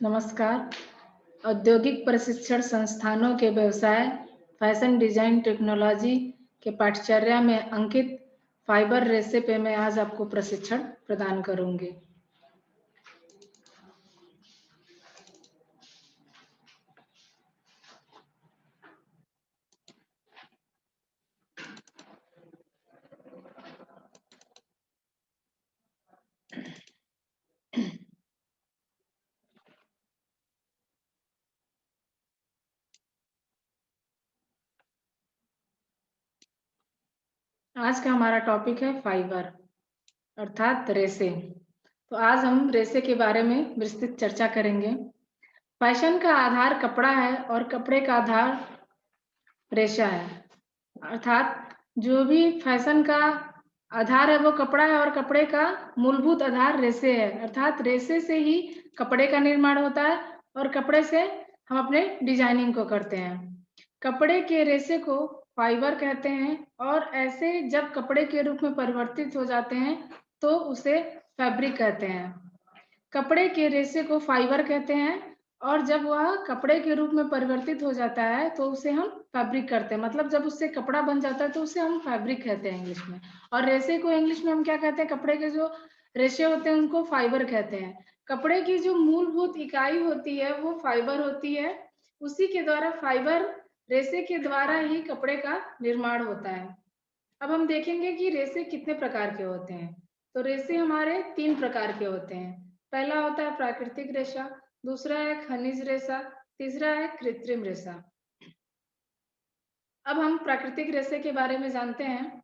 नमस्कार। औद्योगिक प्रशिक्षण संस्थानों के व्यवसाय, फैशन डिजाइन टेक्नोलॉजी के पाठचर्या में अंकित फाइबर रेसे पे मैं आज आपको प्रशिक्षण प्रदान करूंगी। आज का हमारा टॉपिक है फाइबर अर्थात रेसे। तो आज हम रेसे के बारे में विस्तृत चर्चा करेंगे। फैशन का आधार कपड़ा है और कपड़े का आधार रेशा है। अर्थात जो भी फैशन का आधार है वो कपड़ा है और कपड़े का मूलभूत आधार रेसे है। अर्थात रेसे से ही कपड़े का निर्माण होता है और कपड़े से हम अपने डिजाइनिंग को करते हैं। कपड़े के रेसे को फाइबर कहते हैं और ऐसे जब कपड़े के रूप में परिवर्तित हो जाते हैं तो उसे फैब्रिक कहते हैं। कपड़े के रेशे को फाइबर कहते हैं और जब वह कपड़े के रूप में परिवर्तित हो जाता है तो उसे हम फैब्रिक करते हैं। मतलब जब उससे कपड़ा बन जाता है तो उसे हम फैब्रिक कहते हैं इंग्लिश में। और रेशे को इंग्लिश में हम क्या कहते हैं? कपड़े के जो रेशे होते हैं उनको फाइबर कहते हैं। कपड़े की जो मूलभूत इकाई होती है वो फाइबर होती है। उसी के द्वारा फाइबर रेशे के द्वारा ही कपड़े का निर्माण होता है। अब हम देखेंगे कि रेशे कितने प्रकार के होते हैं। तो रेशे हमारे 3 प्रकार के होते हैं। पहला होता है प्राकृतिक रेशा, दूसरा है खनिज रेशा, तीसरा है कृत्रिम रेशा। अब हम प्राकृतिक रेशे के बारे में जानते हैं।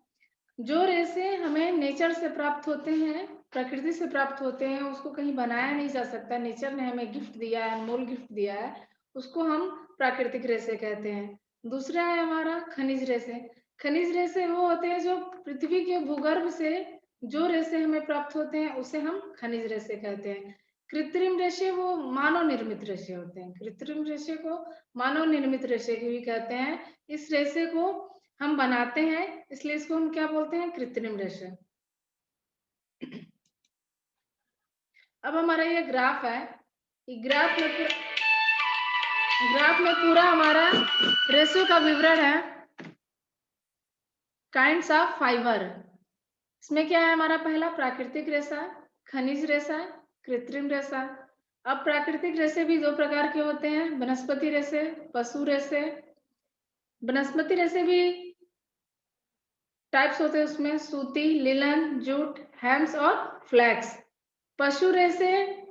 जो रेशे हमें नेचर से प्राप्त होते हैं, प्रकृति से प्राप्त होते हैं, उसको कहीं बनाया नहीं जा सकता, नेचर ने हमें गिफ्ट दिया है, अनमोल गिफ्ट दिया है, उसको हम प्राकृतिक रेशे कहते हैं। दूसरा है हमारा खनिज रेशे। खनिज रेशे वो होते हैं जो पृथ्वी के भूगर्भ से जो रेशे हमें प्राप्त होते हैं उसे हम खनिज रेशे कहते हैं। कृत्रिम रेशे वो मानव निर्मित रेशे होते हैं। कृत्रिम रेशे को मानव निर्मित रेशे भी कहते हैं। इस रेशे को हम बनाते हैं, इसलिए इसको हम क्या बोलते हैं? कृत्रिम रेशे। अब हमारा ये ग्राफ है, ग्राफ में पूरा हमारा रेशो का विवरण है। काइंड्स ऑफ फाइबर, इसमें क्या है? हमारा पहला प्राकृतिक रेशा, खनिज रेशा, कृत्रिम रेशा। अब प्राकृतिक रेशे भी 2 प्रकार के होते हैं, वनस्पति रेशे, पशु रेशे। वनस्पति रेशे भी टाइप्स होते हैं, उसमें सूती, लिनन, जूट, हेम्स और फ्लैक्स। पशु रेशे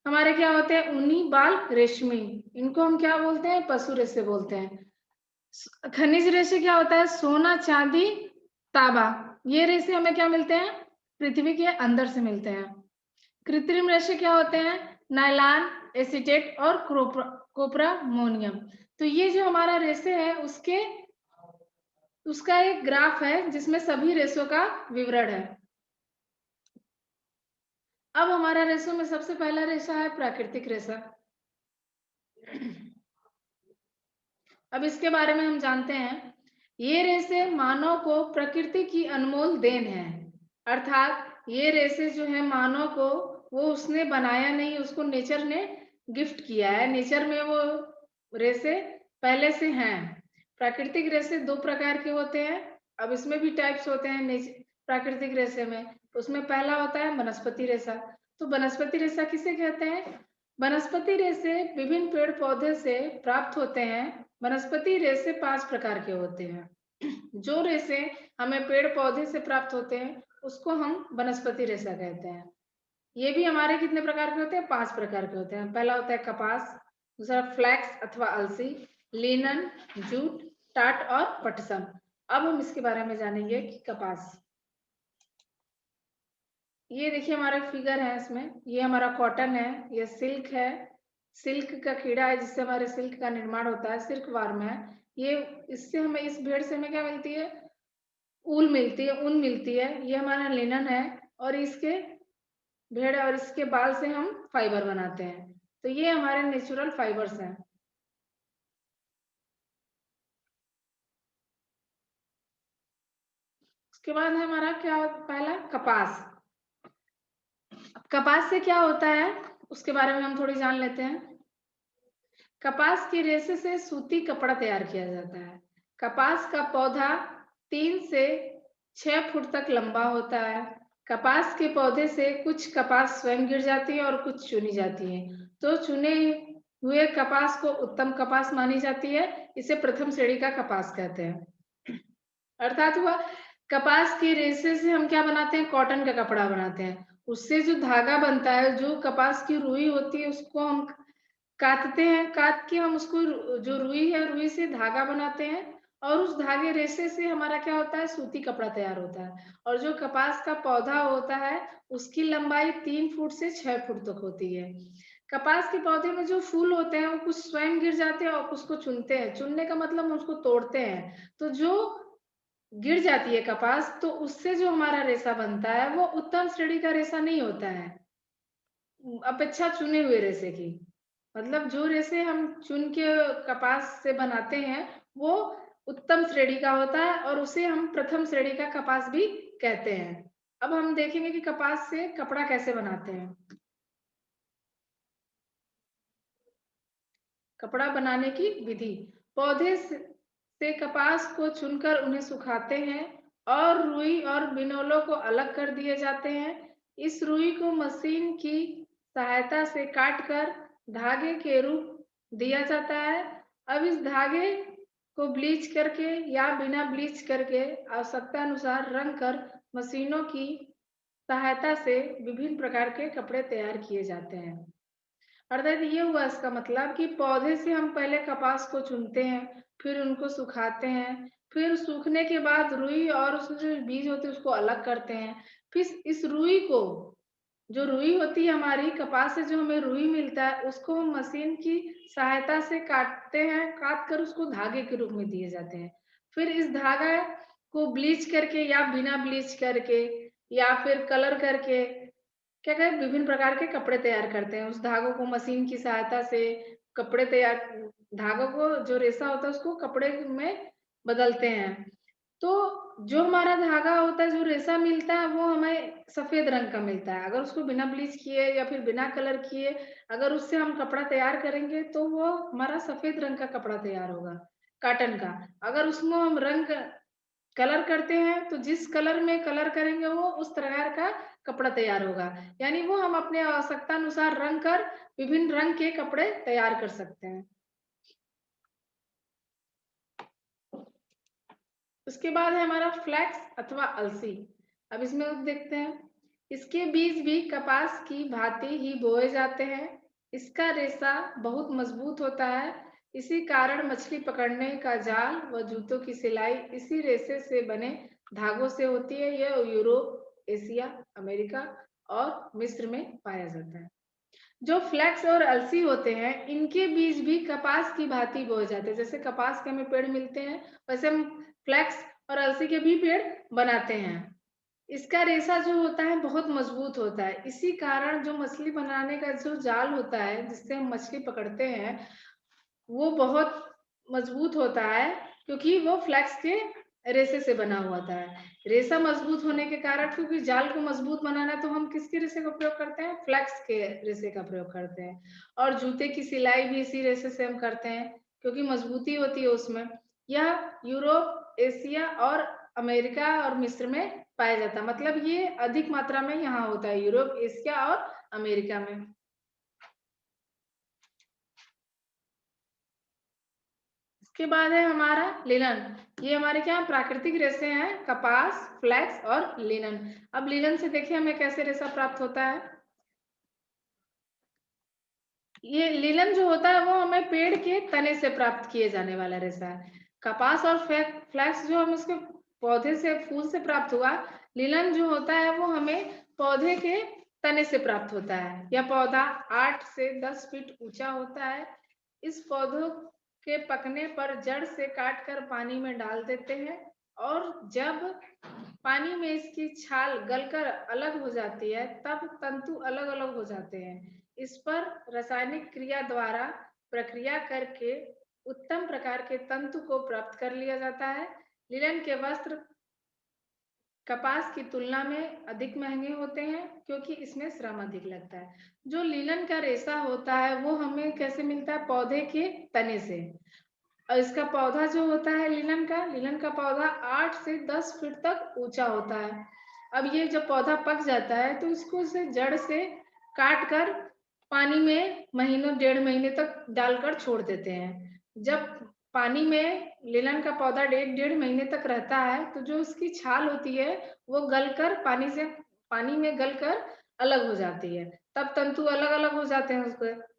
हमारे क्या होते हैं? ऊनी, बाल, रेशमी। इनको हम क्या बोलते हैं? पशु रेशे बोलते हैं। खनिज रेशे क्या होता है? सोना, चांदी, तांबा। ये रेशे हमें क्या मिलते हैं? पृथ्वी के अंदर से मिलते हैं। कृत्रिम रेशे क्या होते हैं? नायलॉन, एसीटेट और कोपरामोनियम। तो ये जो हमारा रेशे है उसका एक ग्राफ है जिसमें सभी रेशों का विवरण है। अब हमारा रेशों में सबसे पहला रेशा है प्राकृतिक रेशा। अब इसके बारे में हम जानते हैं, ये रेशे मानव को प्रकृति की अनमोल देन है। अर्थात ये रेशे जो है मानव को वो उसने बनाया नहीं, उसको नेचर ने गिफ्ट किया है। नेचर में वो रेशे पहले से हैं। प्राकृतिक रेशे 2 प्रकार के होते हैं। अब इसमें भी टाइप्स होते हैं प्राकृतिक रेशे में। उसमें पहला होता है वनस्पति रेशा। तो वनस्पति रेशा किसे कहते हैं? वनस्पति रेशे विभिन्न पेड़ पौधे से प्राप्त होते हैं। वनस्पति रेशे 5 प्रकार के होते हैं। जो रेशे हमें पेड़ पौधे से प्राप्त होते हैं उसको हम वनस्पति रेशा कहते हैं। ये भी हमारे कितने प्रकार के होते हैं? 5 प्रकार के होते हैं। पहला होता है कपास, दूसरा फ्लैक्स अथवा अलसी, लिनन, जूट, टाट और पटसन। अब हम इसके बारे में जानेंगे कि कपास। ये देखिए हमारा फिगर है, इसमें ये हमारा कॉटन है, ये सिल्क है, सिल्क का कीड़ा है जिससे हमारे सिल्क का निर्माण होता है, सिल्क वार्म है। ये इससे हमें इस भेड़ से हमें क्या मिलती है? ऊल मिलती है, ऊन मिलती है। ये हमारा लिनन है और इसके भेड़ और इसके बाल से हम फाइबर बनाते हैं। तो ये हमारे नेचुरल फाइबर्स हैं। उसके बाद है हमारा क्या? पहला कपास। कपास से क्या होता है उसके बारे में हम थोड़ी जान लेते हैं। कपास के रेशे से सूती कपड़ा तैयार किया जाता है। कपास का पौधा 3 से 6 फुट तक लंबा होता है। कपास के पौधे से कुछ कपास स्वयं गिर जाती है और कुछ चुनी जाती है। तो चुने हुए कपास को उत्तम कपास मानी जाती है। इसे प्रथम श्रेणी का कपास कहते हैं। अर्थात हुआ कपास के रेशे से हम क्या बनाते हैं? कॉटन का कपड़ा बनाते हैं। उससे जो धागा बनता है, जो कपास की रुई होती है, उसको हम काटते हैं। काट के हम उसको जो रुई है, रुई से धागा बनाते हैं और उस धागे रेशे से हमारा क्या होता है? सूती कपड़ा तैयार होता है। और जो कपास का पौधा होता है, उसकी लंबाई 3 फुट से 6 फुट तक होती है। कपास के पौधे में जो फूल होते हैं, वो कुछ स्वयं गिर जाते हैं और कुछ को चुनते हैं। चुनने का मतलब हम उसको तोड़ते हैं। तो जो गिर जाती है कपास, तो उससे जो हमारा रेशा बनता है, वो उत्तम श्रेणी का रेशा नहीं होता है, अपेक्षा चुने हुए रेशे की। मतलब जो रेशे हम चुन के कपास से बनाते हैं, वो उत्तम श्रेणी का होता है और उसे हम प्रथम श्रेणी का कपास भी कहते हैं। अब हम देखेंगे कि कपास से कपड़ा कैसे बनाते हैं। कपड़ा बनाने की विधि। पौधे से कपास को चुनकर उन्हें सुखाते हैं और रुई और बिनोलों को अलग कर दिए जाते हैं। इस रुई को मशीन की सहायता से काटकर धागे के रूप दिया जाता है। अब इस धागे को ब्लीच करके या बिना ब्लीच करके आवश्यकता अनुसार रंग कर मशीनों की सहायता से विभिन्न प्रकार के कपड़े तैयार किए जाते हैं। अर्थात ये हुआ इसका मतलब कि पौधे से हम पहले कपास को चुनते हैं, फिर उनको सुखाते हैं, फिर सूखने के बाद रुई और उसमें जो बीज होते हैं उसको अलग करते हैं। फिर इस रुई को, जो रुई होती है हमारी कपास से, जो हमें रुई मिलता है, उसको हम मशीन की सहायता से काटते हैं, काट कर उसको धागे के रूप में दिए जाते हैं। फिर इस धागा को ब्लीच करके या बिना ब्लीच करके या फिर कलर करके क्या कहें, विभिन्न प्रकार के कपड़े तैयार करते हैं। उस धागों को मशीन की सहायता से कपड़े तैयार, धागों को जो रेशा होता है उसको कपड़े में बदलते हैं। तो जो हमारा धागा होता है, जो रेशा मिलता है, वो हमें सफेद रंग का मिलता है। अगर उसको बिना ब्लीच किए या फिर बिना कलर किए अगर उससे हम कपड़ा तैयार करेंगे, तो वो हमारा सफेद रंग का कपड़ा तैयार होगा, कॉटन का। अगर उसमें हम रंग कलर करते हैं, तो जिस कलर में कलर करेंगे, वो उस प्रकार का कपड़ा तैयार होगा। यानी वो हम अपने आवश्यकता अनुसार रंग कर विभिन्न रंग के कपड़े तैयार कर सकते हैं। उसके बाद है हमारा फ्लैक्स अथवा अलसी। अब इसमें देखते हैं, इसके बीज भी कपास की भांति ही बोए जाते हैं। इसका रेशा बहुत मजबूत होता है। इसी कारण मछली पकड़ने का जाल व जूतों की सिलाई इसी रेशे से बने धागों से होती है। यह यूरोप, एशिया, अमेरिका और मिस्र में पाया जाता है। जो फ्लैक्स और अलसी होते हैं, इनके बीज भी कपास की भांति बोए जाते हैं। जैसे कपास के हमें पेड़ मिलते हैं, वैसे हम फ्लैक्स और अलसी के भी पेड़ बनाते हैं। इसका रेशा जो होता है बहुत मजबूत होता है। इसी कारण जो मछली बनाने का जो जाल होता है, जिससे हम मछली पकड़ते हैं, वो बहुत मजबूत होता है, क्योंकि वो फ्लैक्स के रेशे से बना हुआ था। रेशा मजबूत होने के कारण, क्योंकि जाल को मजबूत बनाना है, तो हम किसके रेशे का प्रयोग करते हैं? फ्लैक्स के रेशे का प्रयोग करते हैं। और जूते की सिलाई भी इसी रेशे से हम करते हैं, क्योंकि मजबूती होती है उसमें। यह यूरोप, एशिया और अमेरिका और मिस्र में पाया जाता है। मतलब ये अधिक मात्रा में यहाँ होता है, यूरोप, एशिया और अमेरिका में। इसके बाद है हमारा लिनन। ये हमारे क्या प्राकृतिक रेशे हैं? कपास, फ्लैक्स और लिनन। अब लिनन से देखिए हमें कैसे रेशा प्राप्त होता है। ये लिनन जो होता है, वो हमें पेड़ के तने से प्राप्त किए जाने वाला रेशा है। कपास और फ्लैक्स जो हम उसके पौधे से, फूल से प्राप्त हुआ। लिनन जो होता है, वो हमें पौधे के तने से प्राप्त होता है। यह पौधा 8 से 10 फीट ऊंचा होता है। इस पौधों के पकने पर जड़ से काटकर पानी में डाल देते हैं और जब पानी में इसकी छाल गलकर अलग हो जाती है, तब तंतु अलग अलग हो जाते हैं। इस पर रासायनिक क्रिया द्वारा प्रक्रिया करके उत्तम प्रकार के तंतु को प्राप्त कर लिया जाता है। लिनन के वस्त्र कपास की तुलना में अधिक महंगे होते हैं क्योंकि इसमें श्रम अधिक लगता है। जो लिनन का रेशा होता है वो हमें कैसे मिलता है? पौधे के तने से। और इसका पौधा जो होता है लिनन का पौधा 8 से 10 फीट तक ऊंचा होता है। अब ये जब पौधा पक जाता है तो इसको से जड़ से काट कर पानी में महीनों 1.5 महीने तक डालकर छोड़ देते हैं। जब पानी में लिनन का पौधा 1.5 महीने तक रहता है तो जो उसकी छाल होती है वो गलकर पानी में गलकर अलग हो जाती है। तब तंतु अलग अलग हो जाते हैं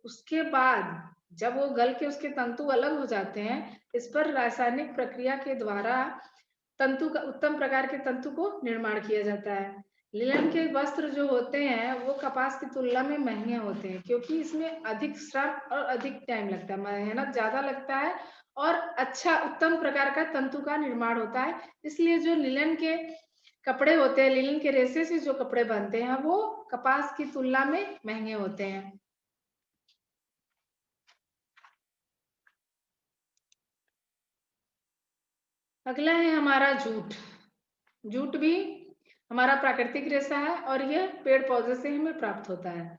उसके बाद जब वो गल के उसके तंतु अलग हो जाते हैं, इस पर रासायनिक प्रक्रिया के द्वारा तंतु का उत्तम प्रकार के तंतु को निर्माण किया जाता है। लिनन के वस्त्र जो होते हैं वो कपास की तुलना में महंगे होते हैं क्योंकि इसमें अधिक श्रम और अधिक टाइम लगता है, मेहनत ज्यादा लगता है और अच्छा उत्तम प्रकार का तंतु का निर्माण होता है। इसलिए जो लिनन के कपड़े होते हैं, लिनन के रेशे से जो कपड़े बनते हैं वो कपास की तुलना में महंगे होते हैं। अगला है हमारा जूट। जूट भी हमारा प्राकृतिक रेशा है और यह पेड़ पौधे से हमें प्राप्त होता है।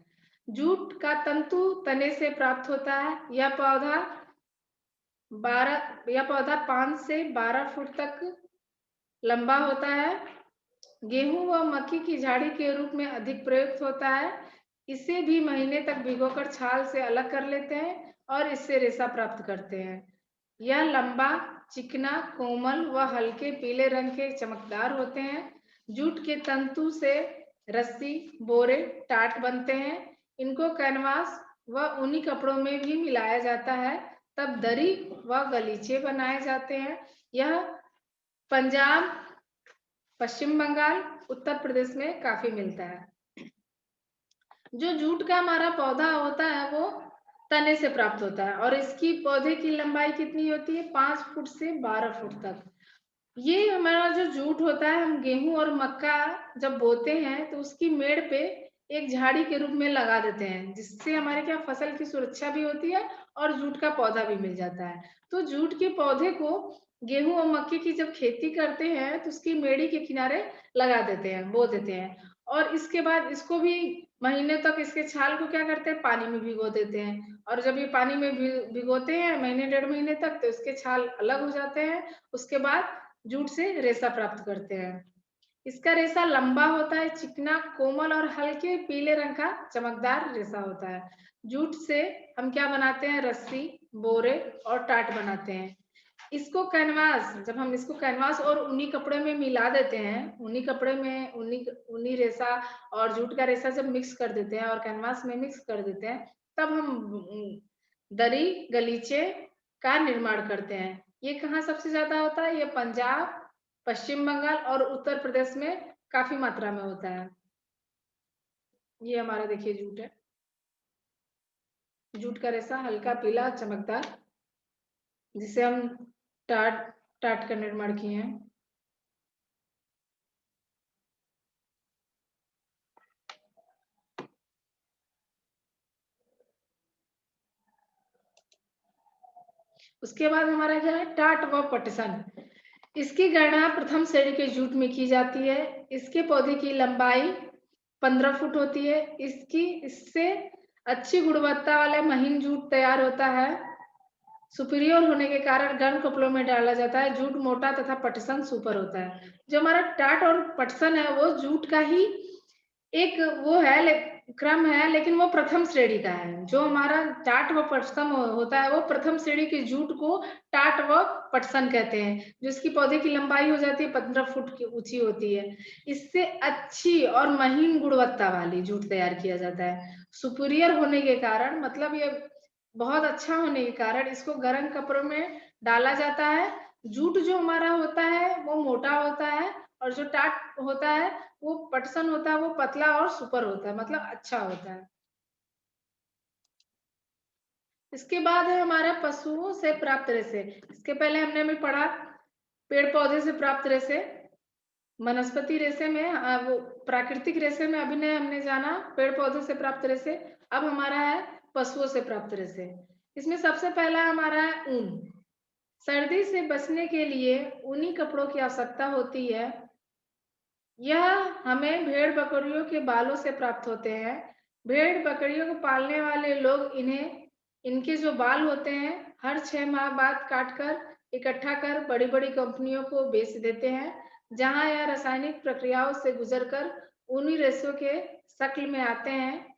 जूट का तंतु तने से प्राप्त होता है। यह पौधा 5 से 12 फुट तक लंबा होता है। गेहूं व मक्की की झाड़ी के रूप में अधिक प्रयुक्त होता है। इसे भी महीने तक भिगोकर छाल से अलग कर लेते हैं और इससे रेशा प्राप्त करते हैं। यह लंबा, चिकना, कोमल व हल्के पीले रंग के चमकदार होते हैं। जूट के तंतु से रस्सी, बोरे, टाट बनते हैं। इनको कैनवास व ऊनी कपड़ों में भी मिलाया जाता है, तब दरी व गलीचे बनाए जाते हैं। यह पंजाब, पश्चिम बंगाल, उत्तर प्रदेश में काफी मिलता है। जो जूट का हमारा पौधा होता है वो तने से प्राप्त होता है और इसकी पौधे की लंबाई कितनी होती है? 5 फुट से 12 फुट तक। ये हमारा जो जूट होता है, हम गेहूं और मक्का जब बोते हैं तो उसकी मेड़ पे एक झाड़ी के रूप में लगा देते हैं, जिससे हमारे क्या फसल की सुरक्षा भी होती है और जूट का पौधा भी मिल जाता है। तो जूट के पौधे को गेहूं और मक्के की जब खेती करते हैं तो उसकी मेड़ी के किनारे लगा देते हैं, बो देते हैं और इसके बाद इसको भी महीने तक इसके छाल को क्या करते हैं? पानी में भिगो देते हैं और जब ये पानी में भिगोते हैं महीने 1.5 महीने तक तो इसके छाल अलग हो जाते हैं। उसके बाद जूट से रेशा प्राप्त करते हैं। इसका रेशा लंबा होता है, चिकना, कोमल और हल्के पीले रंग का चमकदार रेशा होता है। जूट से हम क्या बनाते हैं? रस्सी, बोरे और टाट बनाते हैं। जब हम इसको कैनवास और ऊनी कपड़े में मिला देते हैं, ऊनी कपड़े में ऊनी रेशा और जूट का रेशा जब मिक्स कर देते हैं और कैनवास में मिक्स कर देते हैं, तब हम दरी, गलीचे का निर्माण करते हैं। ये कहाँ सबसे ज्यादा होता है? ये पंजाब, पश्चिम बंगाल और उत्तर प्रदेश में काफी मात्रा में होता है। ये हमारा देखिए जूट है। जूट का रेशा हल्का पीला चमकदार, जिसे हम टाट टाट का निर्माण किए हैं। उसके बाद हमारा क्या है? टाट व पटसन। इसकी गणना प्रथम श्रेणी के जूट में की जाती है। इसके पौधे की लंबाई 15 फुट होती है। इससे अच्छी गुणवत्ता वाले महीन जूट तैयार होता है। सुपीरियर होने के कारण गर्म कपड़ों में डाला जाता है। जूट मोटा तथा पटसन सुपर होता है। जो हमारा टाट और पटसन है वो जूट का ही एक वो है, क्रम है, लेकिन वो प्रथम श्रेणी का है। जो हमारा टाट व पटसन होता है वो प्रथम श्रेणी के जूट को टाट व पटसन कहते हैं, जो इसकी पौधे की लंबाई हो जाती है 15 फुट की ऊंची होती है। इससे अच्छी और महीन गुणवत्ता वाली जूट तैयार किया जाता है। सुपीरियर होने के कारण, मतलब ये बहुत अच्छा होने के कारण इसको गर्म कपड़ों में डाला जाता है। जूट जो हमारा होता है वो मोटा होता है और जो टाट होता है वो पटसन होता है, वो पतला और सुपर होता है, मतलब अच्छा होता है। इसके बाद है हमारा पशुओं से प्राप्त रेशे। इसके पहले हमने भी पढ़ा पेड़ पौधे से प्राप्त रेशे, वनस्पति रेशे में वो प्राकृतिक रेशे में अभी ने हमने जाना पेड़ पौधे से प्राप्त रेशे। अब हमारा है पशुओं से प्राप्त रेशे। इसमें सबसे पहला हमारा है ऊन। सर्दी से बचने के लिए ऊनी कपड़ों की आवश्यकता होती है। यह हमें भेड़ बकरियों के बालों से प्राप्त होते हैं। भेड़ बकरियों को पालने वाले लोग इनके जो बाल होते हैं हर 6 माह बाद काटकर इकट्ठा कर बड़ी-बड़ी कंपनियों को बेच देते हैं, जहां यह रासायनिक प्रक्रियाओं से गुजरकर ऊनी रेशों के शक्ल में आते हैं।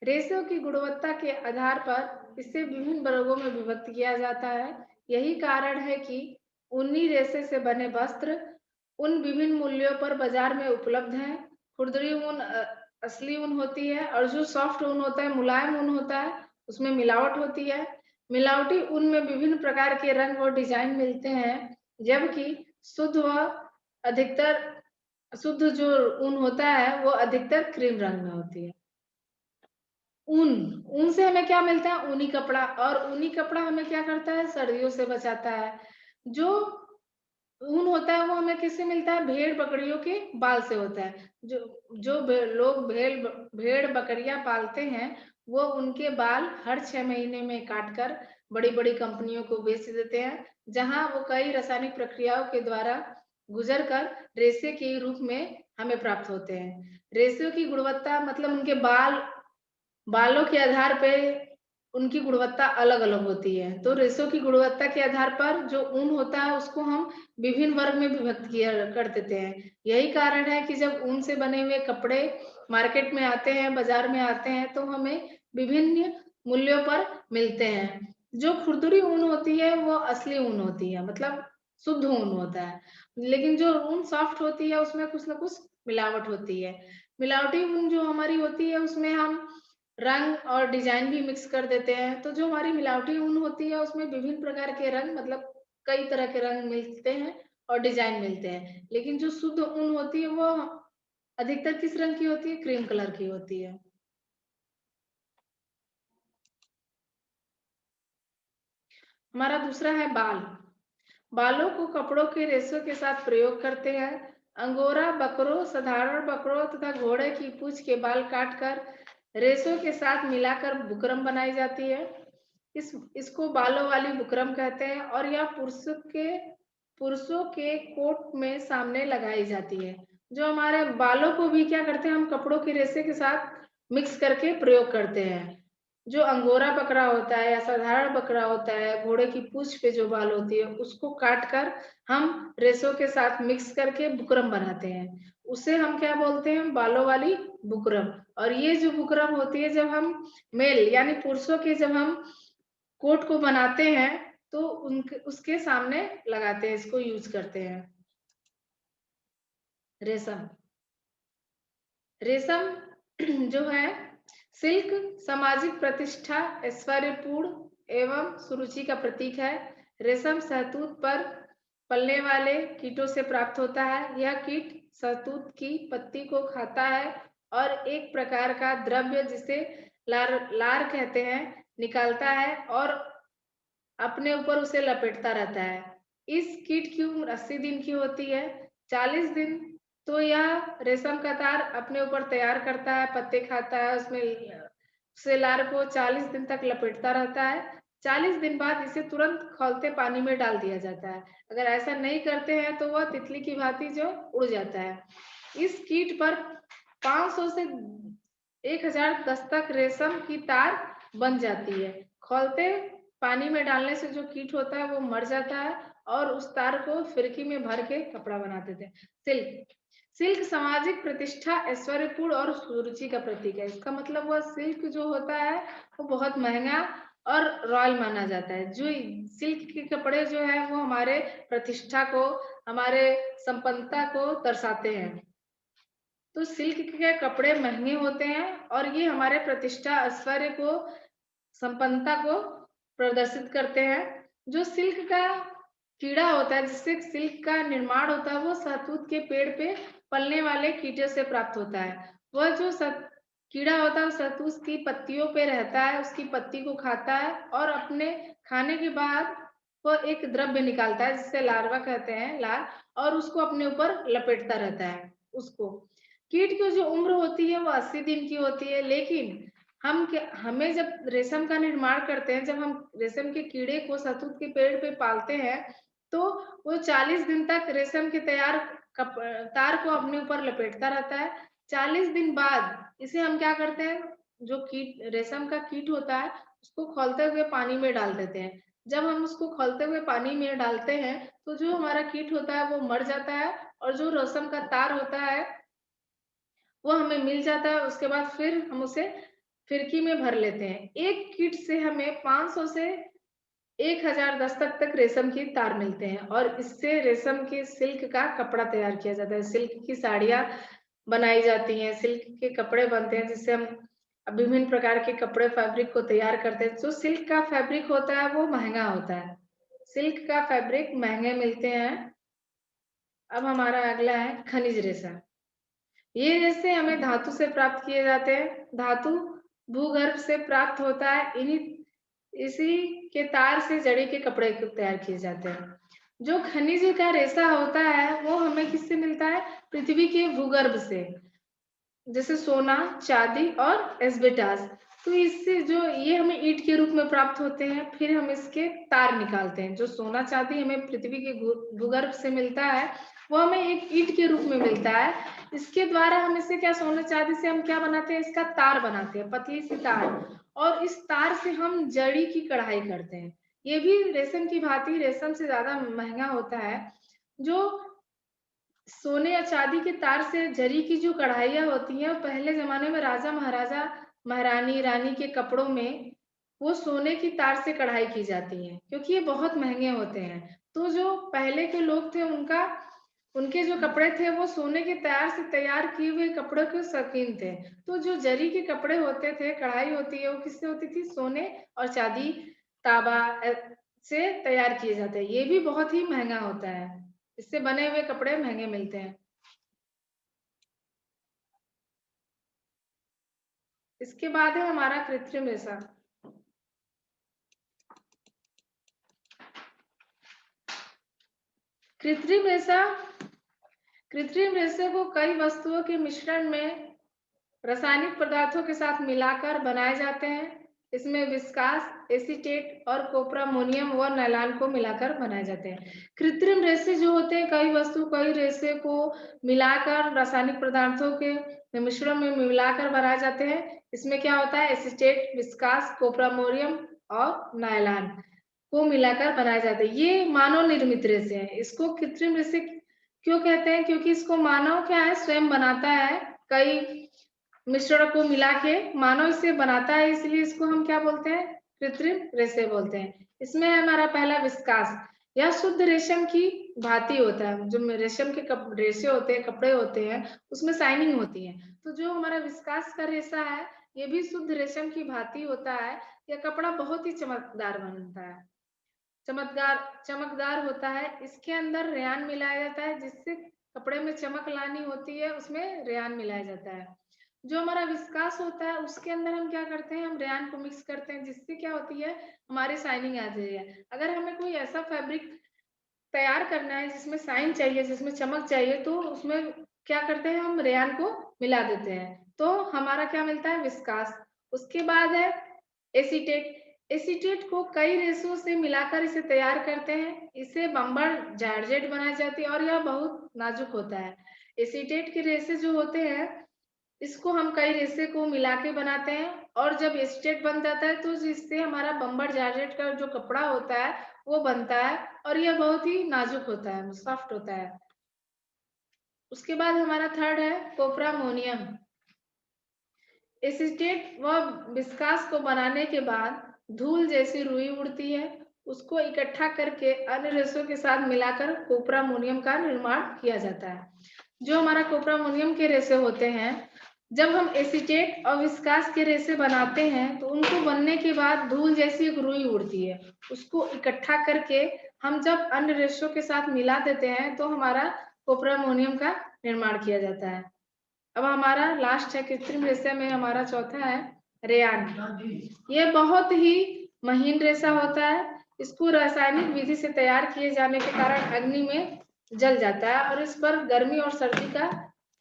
रेशों की गुणवत्ता के आधार पर इसे विभिन्न वर्गों में विभक्त किया जाता है। यही कारण है कि ऊनी रेशे से बने वस्त्र उन विभिन्न मूल्यों पर बाजार में उपलब्ध हैं। खुरदरी ऊन असली ऊन होती है और जो सॉफ्ट ऊन होता है, मुलायम ऊन होता है, उसमें मिलावट होती है। मिलावटी ऊन में विभिन्न प्रकार के रंग और डिजाइन मिलते हैं, जबकि शुद्ध व अधिकतर शुद्ध जो ऊन होता है वो अधिकतर क्रीम रंग में होती है। ऊन ऊन से हमें क्या मिलता है? ऊनी कपड़ा। और ऊनी कपड़ा हमें क्या करता है? सर्दियों से बचाता है। जो ऊन होता है वो हमें किससे मिलता है? भेड़ बकरियों के बाल से होता है। जो जो लोग भेड़ बकरियां पालते हैं वो उनके बाल हर 6 महीने में काटकर बड़ी-बड़ी कंपनियों को बेच देते हैं, जहां वो कई रासायनिक प्रक्रियाओं के द्वारा गुजरकर रेशे के रूप में हमें प्राप्त होते हैं। रेशों की गुणवत्ता मतलब उनके बालों के आधार पे उनकी गुणवत्ता अलग-अलग होती है। तो रेशों की गुणवत्ता के आधार पर जो ऊन होता है उसको हम विभिन्न वर्ग में विभक्त किया कर देते हैं। यही कारण है कि जब ऊन से बने हुए कपड़े मार्केट में आते हैं, बाजार में आते हैं तो हमें विभिन्न मूल्यों पर मिलते हैं। जो खुरदुरी ऊन होती है वो असली ऊन होती है, मतलब शुद्ध ऊन होता है। लेकिन जो ऊन सॉफ्ट होती है उसमें कुछ न कुछ मिलावट होती है। मिलावटी ऊन जो हमारी होती है उसमें हम रंग और डिजाइन भी मिक्स कर देते हैं। तो जो हमारी मिलावटी ऊन होती है उसमें विभिन्न प्रकार के रंग मतलब कई तरह के रंग मिलते हैं और डिजाइन मिलते हैं। लेकिन जो शुद्ध ऊन होती है वो अधिकतर किस रंग की होती है? क्रीम कलर की होती है। हमारा दूसरा है बाल। बालों को कपड़ों के रेशों के साथ प्रयोग करते हैं। अंगोरा बकरों, साधारण बकरों तथा घोड़े की पूंछ के बाल काटकर रेशों के साथ मिलाकर बुकरम बनाई जाती है। इसको बालों वाली बुकरम कहते हैं और यह पुरुषों के कोट में सामने लगाई जाती है। जो हमारे बालों को भी क्या करते हैं हम कपड़ों के रेशे के साथ मिक्स करके प्रयोग करते हैं। जो अंगोरा बकरा होता है या साधारण बकरा होता है, घोड़े की पूंछ पे जो बाल होती है उसको काट कर हम रेशों के साथ मिक्स करके बुकरम बनाते हैं। उसे हम क्या बोलते हैं? बालों वाली बुकरम। और ये जो बुकरम होती है जब हम मेल यानी पुरुषों के जब हम कोट को बनाते हैं तो उनके उसके सामने लगाते हैं, इसको यूज करते हैं। रेशम रेशम जो है सिल्क सामाजिक प्रतिष्ठा, ऐश्वर्यपूर्ण एवं सुरुचि का प्रतीक है। रेशम शहतूत पर पलने वाले कीटों से प्राप्त होता है। यह कीट शहतूत की पत्ती को खाता है और एक प्रकार का द्रव्य जिसे लार कहते हैं निकालता है और अपने ऊपर उसे लपेटता रहता है। इस कीट की उम्र 80 दिन की होती है। 40 दिन तो यह रेशम का तार अपने ऊपर तैयार करता है, पत्ते खाता है, उसमें से लार को 40 दिन तक लपेटता रहता है। 40 दिन बाद इसे तुरंत खौलते पानी में डाल दिया जाता है। अगर ऐसा नहीं करते हैं तो वह तितली की भांति जो उड़ जाता है। इस कीट पर 500 से 1000 दस्तक रेशम की तार बन जाती है। खौलते पानी में डालने से जो कीट होता है वो मर जाता है और उस तार को फिरकी में भर के कपड़ा बना देते हैं। सिल्क सिल्क सामाजिक प्रतिष्ठा, ऐश्वर्यपूर्ण और सुरुचि का प्रतीक है। इसका मतलब वह सिल्क जो होता है वो बहुत महंगा और रॉयल माना जाता है। जो सिल्क के कपड़े जो है वो हमारे प्रतिष्ठा को, हमारे संपन्नता को दर्शाते हैं। तो सिल्क के कपड़े महंगे होते हैं और ये हमारे प्रतिष्ठा, ऐश्वर्य को, संपन्नता को प्रदर्शित करते हैं। जो सिल्क का कीड़ा होता है जिससे सिल्क का निर्माण होता है वो शहतूत के पेड़ पे पलने वाले कीड़े से प्राप्त होता है। वह जो कीड़ा होता है शहतूत की पत्तियों पे रहता है, उसकी पत्ती को खाता है और अपने खाने के बाद वो एक द्रव्य निकालता है जिसे लार्वा कहते हैं, लार, और उसको अपने ऊपर लपेटता रहता है। उसको कीट की जो उम्र होती है वो 80 दिन की होती है। लेकिन हमें जब रेशम का निर्माण करते हैं, जब हम रेशम के कीड़े को शहतूत के पेड़ पे पालते हैं तो वो 40 दिन तक रेशम के तार को अपने ऊपर लपेटता रहता है। 40 दिन बाद इसे हम क्या करते हैं, जो रेशम का कीट होता है उसको खौलते हुए पानी में डाल देते हैं। जब हम उसको खौलते हुए पानी में डालते हैं तो जो हमारा कीट होता है वो मर जाता है और जो रेशम का तार होता है वो हमें मिल जाता है। उसके बाद फिर हम उसे फिरकी में भर लेते हैं। एक कीट से हमें 500 से 1000 दस्तक तक रेशम की तार मिलते हैं और इससे रेशम के सिल्क का कपड़ा तैयार किया जाता है। सिल्क की साड़ियाँ बनाई जाती हैं, सिल्क के कपड़े बनते हैं जिससे हम विभिन्न प्रकार के कपड़े फैब्रिक को तैयार करते हैं। जो सिल्क का फैब्रिक होता है वो महँगा होता है। सिल्क का फैब्रिक महँगे मिलते हैं। अब हमारा अगला है खनिज रेशा। ये रेशे हमें धातु से प्राप्त किए जाते हैं। धातु भूगर्भ से प्राप्त होता है। इसी के तार से जड़ी के कपड़े तैयार किए जाते हैं। जो खनिज का रेशा होता है वो हमें किससे मिलता है? पृथ्वी के भूगर्भ से, जैसे सोना, चांदी और एस्बेस्टॉस। तो इससे जो ये हमें ईंट के रूप में प्राप्त होते हैं, फिर हम इसके तार निकालते हैं। जो सोना चांदी हमें पृथ्वी के भूगर्भ से मिलता है वो हमें एक ईंट के रूप में मिलता है। इसके द्वारा हम इसे क्या, सोना चांदी से हम क्या बनाते हैं, इसका तार बनाते हैं, पतली सी तार, और इस तार से हम जड़ी की कढ़ाई करते हैं। ये भी रेशम की भांति रेशम से ज्यादा महंगा होता है। जो सोने या चांदी के तार से जरी की जो कढ़ाइयाँ होती हैं, पहले ज़माने में राजा महाराजा, महारानी, रानी के कपड़ों में वो सोने की तार से कढ़ाई की जाती है, क्योंकि ये बहुत महँगे होते हैं। तो जो पहले के लोग थे उनके जो कपड़े थे वो सोने के तार से तैयार किए हुए कपड़ों के शौकीन थे। तो जो जरी के कपड़े होते थे, कढ़ाई होती है, वो किससे होती थी? सोने और चांदी, तांबा से तैयार किए जाते हैं। ये भी बहुत ही महँगा होता है। इससे बने हुए कपड़े महंगे मिलते हैं। इसके बाद है हमारा कृत्रिम रेशा। कृत्रिम रेशा कृत्रिम रेशे को कई वस्तुओं के मिश्रण में रासायनिक पदार्थों के साथ मिलाकर बनाए जाते हैं। इसमें विस्कास, एसीटेट और कोपरामोनियम व नायलॉन को मिलाकर बनाए जाते हैं। कृत्रिम रेशे जो होते हैं, कई रेशे को मिलाकर रासायनिक पदार्थों के मिश्रण में मिलाकर बनाए जाते हैं। इसमें क्या होता है? एसीटेट, विस्कास, कोपरामोनियम और नायलॉन को मिलाकर बनाए जाते हैं। ये मानव निर्मित रेशे हैं। इसको कृत्रिम रेशे क्यों कहते हैं? क्योंकि इसको मानव क्या है, स्वयं बनाता है। कई मिश्रण को मिला के मानव इसे बनाता है, इसलिए इसको हम क्या बोलते हैं? कृत्रिम रेशे बोलते हैं। इसमें है हमारा पहला विस्कास। यह शुद्ध रेशम की भांति होता है। जो रेशम के रेशे होते हैं, कपड़े होते हैं, उसमें शाइनिंग होती है। तो जो हमारा विस्कास का रेशा है, ये भी शुद्ध रेशम की भांति होता है। यह कपड़ा बहुत ही चमकदार बनता है, चमकदार चमकदार होता है। इसके अंदर रेयान मिलाया जाता है, जिससे कपड़े में चमक लानी होती है, उसमें रेयान मिलाया जाता है। जो हमारा विस्कास होता है उसके अंदर हम क्या करते हैं, हम रेयान को मिक्स करते हैं, जिससे क्या होती है, हमारी शाइनिंग आ जाती है। अगर हमें कोई ऐसा फैब्रिक तैयार करना है जिसमें शाइन चाहिए, जिसमें चमक चाहिए, तो उसमें क्या करते हैं, हम रेयान को मिला देते हैं, तो हमारा क्या मिलता है? विस्कास। उसके बाद है एसीटेट। एसीटेट को कई रेशों से मिलाकर इसे तैयार करते हैं। इसे बम्बर जॉर्जेट बनाई जाती है और यह बहुत नाजुक होता है। एसीटेट के रेशे जो होते हैं, इसको हम कई रेशे को मिला के बनाते हैं, और जब एसीटेट बन जाता है तो जिससे हमारा बम्बर जॉर्जेट का जो कपड़ा होता है वो बनता है, और यह बहुत ही नाजुक होता है, सॉफ्ट होता है। उसके बाद हमारा थर्ड है कोपरामोनियम। एसीटेट व विस्कास को बनाने के बाद धूल जैसी रुई उड़ती है, उसको इकट्ठा करके अन्य रेशों के साथ मिलाकर कोपरामोनियम का निर्माण किया जाता है। जो हमारा कोपरामोनियम के रेशे होते हैं, जब हम एसीटेट और विस्कास के रेशे बनाते हैं तो उनको बनने के बाद धूल जैसी एक रुई उड़ती है, उसको इकट्ठा करके हम जब अन्य रेशों के साथ मिला देते हैं तो हमारा कोपरामोनियम का निर्माण किया जाता है। अब हमारा लास्ट है कृत्रिम रेशे में, हमारा चौथा है रेयान। ये बहुत ही महीन रेशा होता है। इसको रासायनिक विधि से तैयार किए जाने के कारण अग्नि में जल जाता है और इस पर गर्मी और सर्दी का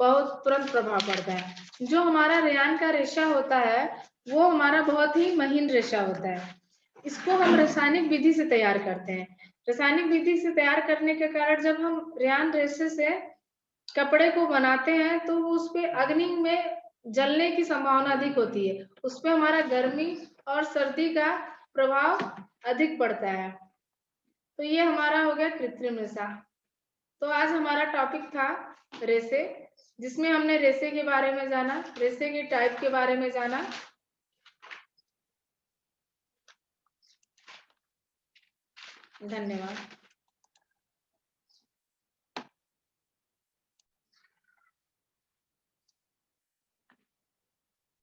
बहुत तुरंत प्रभाव पड़ता है। जो हमारा रेयान का रेशा होता है वो हमारा बहुत ही महीन रेशा होता है। इसको हम रासायनिक विधि से तैयार करते हैं। रासायनिक विधि से तैयार करने के कारण जब हम रेयान रेशे से कपड़े को बनाते हैं तो उस पे अग्नि में जलने की संभावना अधिक होती है, उस पे हमारा गर्मी और सर्दी का प्रभाव अधिक पड़ता है। तो ये हमारा हो गया कृत्रिम रेशा। तो आज हमारा टॉपिक था रेशे, जिसमें हमने रेशे के बारे में जाना, रेशे के टाइप के बारे में जाना। धन्यवाद।